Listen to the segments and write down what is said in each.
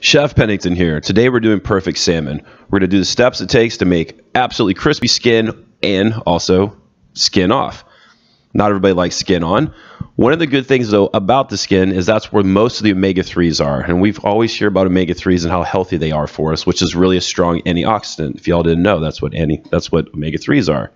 Chef Pennington here. Today we're doing perfect salmon. We're going to do the steps it takes to make absolutely crispy skin and also skin off. Not everybody likes skin on. One of the good things though about the skin is that's where most of the omega-3s are. And we've always heard about omega-3s and how healthy they are for us, which is really a strong antioxidant. If y'all didn't know, that's what omega-3s are.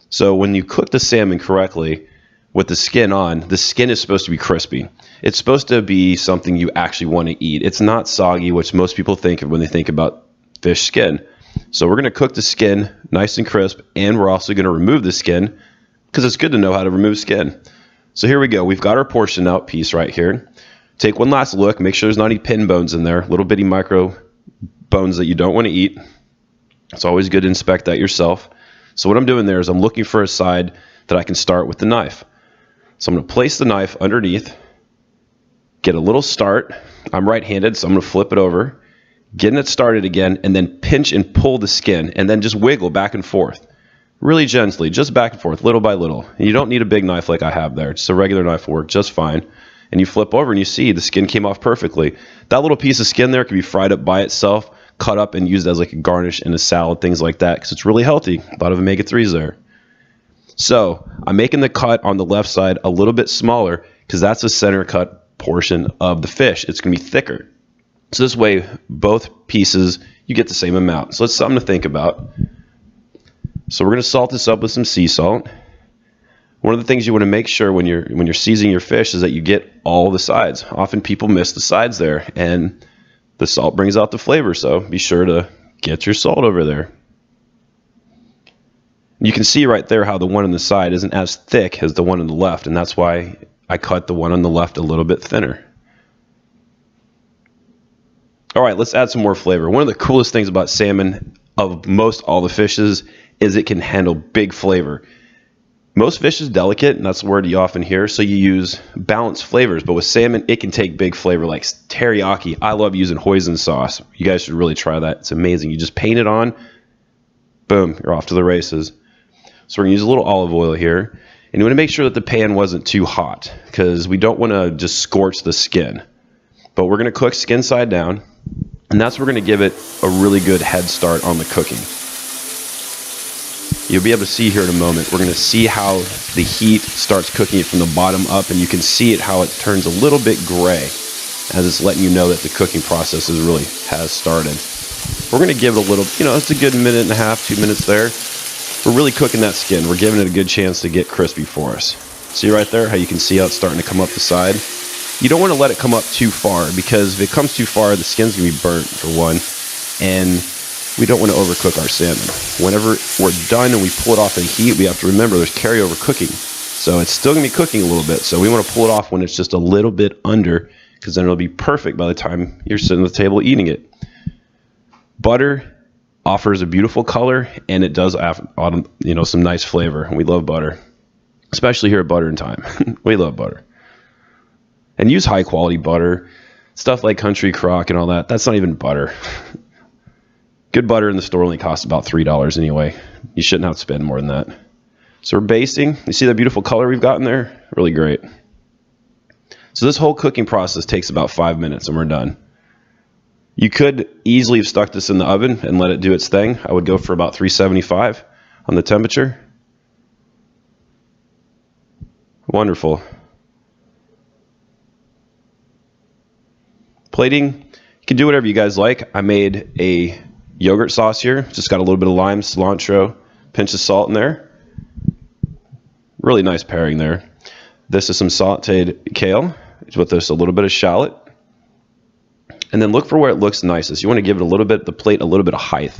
So when you cook the salmon correctly, with the skin on, the skin is supposed to be crispy. It's supposed to be something you actually want to eat. It's not soggy, which most people think of when they think about fish skin. So we're going to cook the skin nice and crisp, and we're also going to remove the skin because it's good to know how to remove skin. So here we go. We've got our portion out piece right here. Take one last look. Make sure there's not any pin bones in there, little bitty micro bones that you don't want to eat. It's always good to inspect that yourself. So what I'm doing there is I'm looking for a side that I can start with the knife. So I'm going to place the knife underneath, get a little start. I'm right-handed, so I'm going to flip it over, getting it started again, and then pinch and pull the skin, and then just wiggle back and forth. Really gently, just back and forth, little by little. And you don't need a big knife like I have there. Just a regular knife will work just fine. And you flip over and you see the skin came off perfectly. That little piece of skin there can be fried up by itself, cut up and used as like a garnish in a salad, things like that, because it's really healthy. A lot of omega-3s there. So I'm making the cut on the left side a little bit smaller because that's the center cut portion of the fish. It's going to be thicker. So this way, both pieces, you get the same amount. So it's something to think about. So we're going to salt this up with some sea salt. One of the things you want to make sure when you're seasoning your fish is that you get all the sides. Often people miss the sides there, and the salt brings out the flavor. So be sure to get your salt over there. You can see right there how the one on the side isn't as thick as the one on the left, and that's why I cut the one on the left a little bit thinner. All right, let's add some more flavor. One of the coolest things about salmon of most all the fishes is it can handle big flavor. Most fish is delicate, and that's the word you often hear, so you use balanced flavors. But with salmon, it can take big flavor like teriyaki. I love using hoisin sauce. You guys should really try that. It's amazing. You just paint it on, boom, you're off to the races. So we're going to use a little olive oil here. And you want to make sure that the pan wasn't too hot because we don't want to just scorch the skin. But we're going to cook skin side down. And that's where we're going to give it a really good head start on the cooking. You'll be able to see here in a moment. We're going to see how the heat starts cooking it from the bottom up. And you can see it how it turns a little bit gray as it's letting you know that the cooking process has started. We're going to give it a little, it's a good minute and a half, 2 minutes there. We're really cooking that skin. We're giving it a good chance to get crispy for us. See right there how you can see how it's starting to come up the side? You don't want to let it come up too far because if it comes too far, the skin's going to be burnt for one, and we don't want to overcook our salmon. Whenever we're done and we pull it off in heat, we have to remember there's carryover cooking. So it's still going to be cooking a little bit. So we want to pull it off when it's just a little bit under because then it'll be perfect by the time you're sitting at the table eating it. Butter offers a beautiful color, and it does have, some nice flavor. And we love butter, especially here at Butter and Time. We love butter. And use high quality butter. Stuff like Country Crock and all that, that's not even butter. Good butter in the store only costs about $3 anyway. You shouldn't have to spend more than that. So we're basting. You see that beautiful color we've got in there? Really great. So this whole cooking process takes about 5 minutes and we're done. You could easily have stuck this in the oven and let it do its thing. I would go for about 375 on the temperature. Wonderful. Plating, you can do whatever you guys like. I made a yogurt sauce here. Just got a little bit of lime, cilantro, pinch of salt in there. Really nice pairing there. This is some sauteed kale with just a little bit of shallot. And then look for where it looks nicest. You want to give it the plate a little bit of height.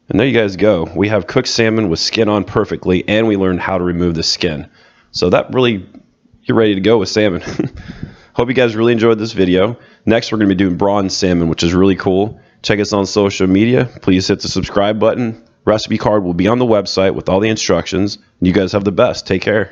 And there you guys go. We have cooked salmon with skin on perfectly, and we learned how to remove the skin. So that really, you're ready to go with salmon. Hope you guys really enjoyed this video. Next, we're going to be doing bronze salmon, which is really cool. Check us on social media. Please hit the subscribe button. Recipe card will be on the website with all the instructions. You guys have the best. Take care.